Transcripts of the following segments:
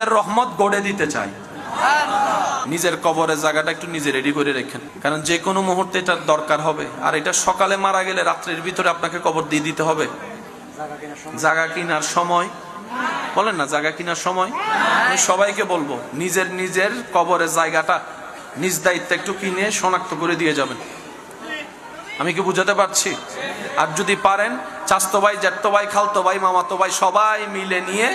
রহমত গড়ে দিতে চাই। নিজের কবরের জায়গাটা একটু নিজে রেডি করে রাখেন, কারণ যে কোনো মুহূর্তে এটা দরকার হবে। আর এটা সকালে মারা গেলে রাত্রের ভিতরে আপনাকে কবর দিয়ে দিতে হবে। জায়গা কিনার সময় বলেন না, জায়গা কিনার সময় আমি সবাইকে বলবো নিজের নিজের কবরের জায়গাটা নিজ দায়িত্বে একটু কিনে শনাক্ত করে দিয়ে যাবেন। আমি কি বুঝাতে পারছি? আর যদি পারেন চাচতো ভাই, জ্যাঠতো ভাই, খালতো ভাই, মামাতো ভাই সবাই মিলে নিয়ে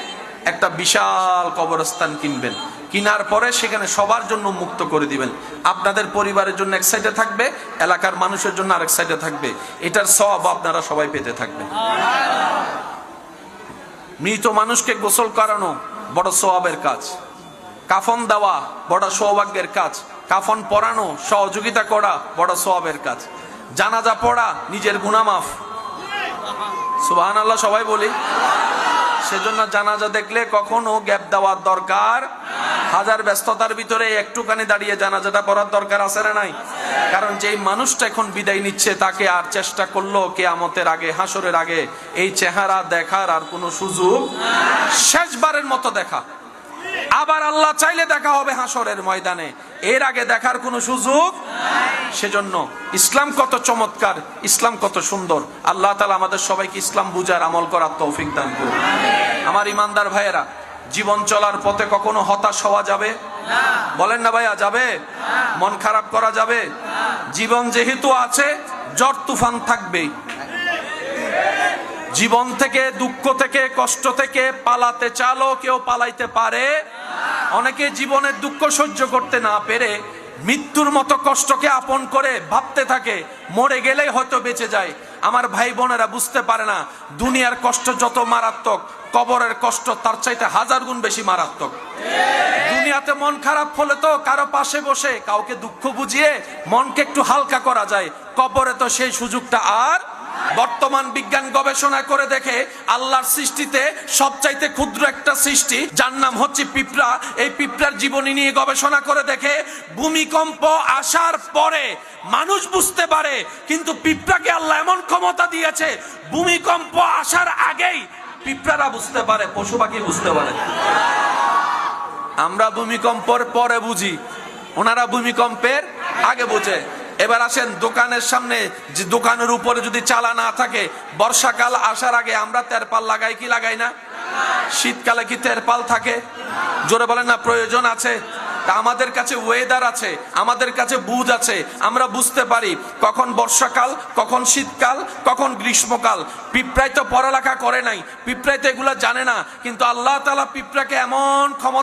একটা বিশাল কবরস্থান কিনবেন। কিনার পরে সেখানে সবার জন্য মুক্ত করে দিবেন। আপনাদের পরিবারের জন্য এক সাইডে থাকবে, এলাকার মানুষের জন্য আরেক সাইডে থাকবে। এটার সওয়াব আপনারা সবাই পেতে থাকবেন। মৃত মানুষকে গোসল করানো বড় সওয়াবের কাজ, কাফন দেওয়া বড় সৌভাগ্যের কাজ, কাফন পরানো সহযোগিতা করা বড় সওয়াবের কাজ, জানাজা পড়া নিজের গুনাহ মাফ। সুবহানাল্লাহ সবাই বলি। সেজন্য জানাজা দেখলে কখনো গ্যাপ দেওয়ার দরকার, হাজার ব্যস্ততার ভিতরে একটুখানি দাঁড়িয়ে জানাজাটা পড়ার দরকার আছে না নাই? কারণ যেই মানুষটা এখন বিদায় নিচ্ছে তাকে আর চেষ্টা করলো কিয়ামতের আগে, হাসরের আগে এই চেহারা দেখার আর কোনো সুযোগ, শেষবারের মতো দেখা। আবার আল্লাহ চাইলে দেখা হবে হাসরের ময়দানে, এর আগে দেখার কোনো সুযোগ। সেজন্য ইসলাম কত চমৎকার, ইসলাম কত সুন্দর। আল্লাহ তাআলা আমাদের সবাইকে ইসলাম বুঝার, আমল করার তৌফিক দান করুন। আমার ইমানদার ভাইয়েরা, জীবন চলার পথে কখনো হতাশ হওয়া যাবে না। বলেন না ভাইয়া, যাবে? মন খারাপ করা যাবে? জীবন যেহেতু আছে, ঝড় তুফান থাকবেই। জীবন থেকে, দুঃখ থেকে, কষ্ট থেকে পালাতে চালো কেউ পালাইতে পারে। অনেকে জীবনের দুঃখ সহ্য করতে না পেরে মৃত্যুর মতো কষ্টকে আপন করে ভাবতে থাকে মরে গেলেই হয়তো বেঁচে যায়। আমার ভাই বোনেরা বুঝতে পারে না, দুনিয়ার কষ্ট যত মারাত্মক, কবরের কষ্ট তার চাইতে হাজার গুণ বেশি মারাত্মক। দুনিয়াতে মন খারাপ হলে তো কারো পাশে বসে কাউকে দুঃখ বুঝিয়ে মনকে একটু হালকা করা যায়, কবরে তো সেই সুযোগটা আর। বর্তমান বিজ্ঞান গবেষণা করে দেখে আল্লাহর সৃষ্টিতে সবচাইতে ক্ষুদ্র একটা সৃষ্টি যার নাম হচ্ছে পিঁপড়া। এই পিঁপড়ার জীবনী নিয়ে গবেষণা করে দেখে ভূমিকম্প আসার পরে মানুষ বুঝতে পারে, কিন্তু পিঁপড়াকে আল্লাহ এমন ক্ষমতা দিয়েছে ভূমিকম্প আসার আগেই পিঁপড়ারা বুঝতে পারে, পশু পাখি বুঝতে পারে। আমরা ভূমিকম্পের পরে বুঝি, ওনারা ভূমিকম্পের আগে বোঝে। এবার আসেন, দোকানের সামনে যে দোকানের উপরে যদি চালা না থাকে, বর্ষাকাল আসার আগে আমরা তেরপাল লাগাই কি লাগাই না? শীতকালে কি তেরপাল থাকে? জোরে বলেন না, প্রয়োজন আছে। তা আমাদের কাছে ওয়েদার আছে, আমাদের কাছে বুঝ আছে, আমরা বুঝতে পারি কখন বর্ষাকাল, কখন শীতকাল, কখন গ্রীষ্মকাল। পিঁপড়ায় তো পড়ালেখা করে নাই, পিঁপড়ায় তো এগুলা জানে না, কিন্তু আল্লাহ তাআলা পিঁপড়াকে এমন ক্ষমতা